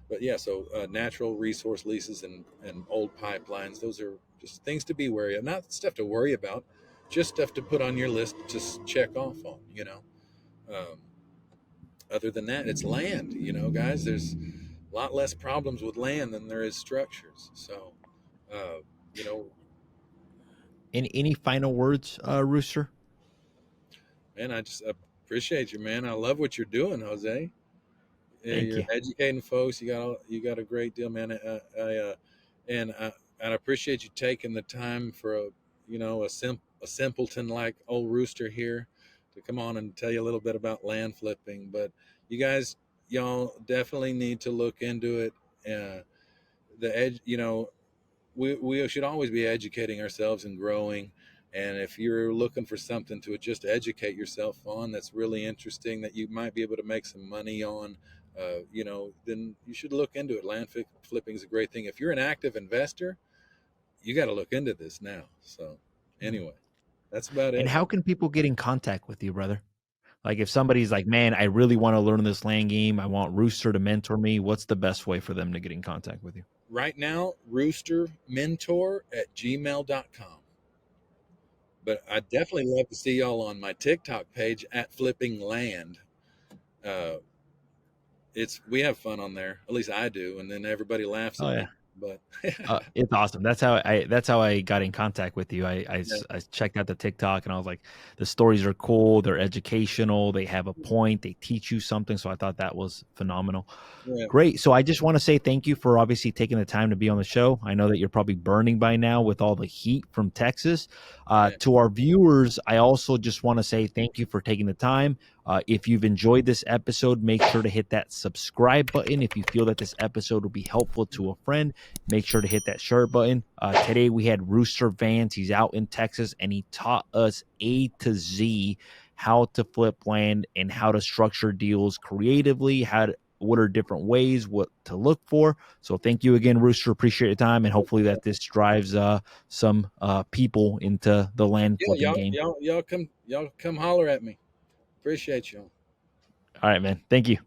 Speaker 1: But yeah, so natural resource leases and old pipelines, those are just things to be wary of. Not stuff to worry about, just stuff to put on your list to check off on. Um, Other than that, it's land, guys. There's a lot less problems with land than there is structures. So, uh, you know,
Speaker 2: Any final words, Rooster?
Speaker 1: man, I just appreciate you, man. I love what you're doing, Jose. Yeah,
Speaker 2: Thank
Speaker 1: you're
Speaker 2: you.
Speaker 1: educating folks. You got a great deal, man. And I appreciate you taking the time for a simpleton like old Rooster here to come on and tell you a little bit about land flipping. But you guys, y'all definitely need to look into it. The edge, we should always be educating ourselves and growing. And if you're looking for something to just educate yourself on that's really interesting, that you might be able to make some money on, then you should look into it. Flipping is a great thing. If you're an active investor, you got to look into this now. So, anyway, that's about
Speaker 2: And
Speaker 1: it,
Speaker 2: how
Speaker 1: man.
Speaker 2: can people get in contact with you, brother? Like, if somebody's like, man, I really want to learn this land game, I want Rooster to mentor me, what's the best way for them to get in contact with you?
Speaker 1: Right now, Roostermentor at gmail.com. But I definitely love to see y'all on my TikTok page at Flipping Land. Uh, it's we have fun on there. At least I do, and then everybody laughs
Speaker 2: Oh
Speaker 1: at
Speaker 2: yeah.
Speaker 1: me. But
Speaker 2: It's awesome. That's how I got in contact with you.
Speaker 1: yeah,
Speaker 2: I checked out the TikTok and I was like, the stories are cool. They're educational. They have a point. They teach you something. So I thought that was phenomenal.
Speaker 1: yeah,
Speaker 2: Great. So I just want to say thank you for obviously taking the time to be on the show. I know that you're probably burning by now with all the heat from Texas.
Speaker 1: yeah.
Speaker 2: To our viewers, I also just want to say thank you for taking the time. If you've enjoyed this episode, make sure to hit that subscribe button. If you feel that this episode will be helpful to a friend, make sure to hit that share button. Today we had Rooster Vance. He's out in Texas and he taught us A to Z how to flip land and how to structure deals creatively, what are different ways, what to look for. So thank you again, Rooster. Appreciate your time, and hopefully that this drives some people into the land
Speaker 1: Yeah,
Speaker 2: flipping game.
Speaker 1: y'all come holler at me. Appreciate y'all.
Speaker 2: All right, man. Thank you.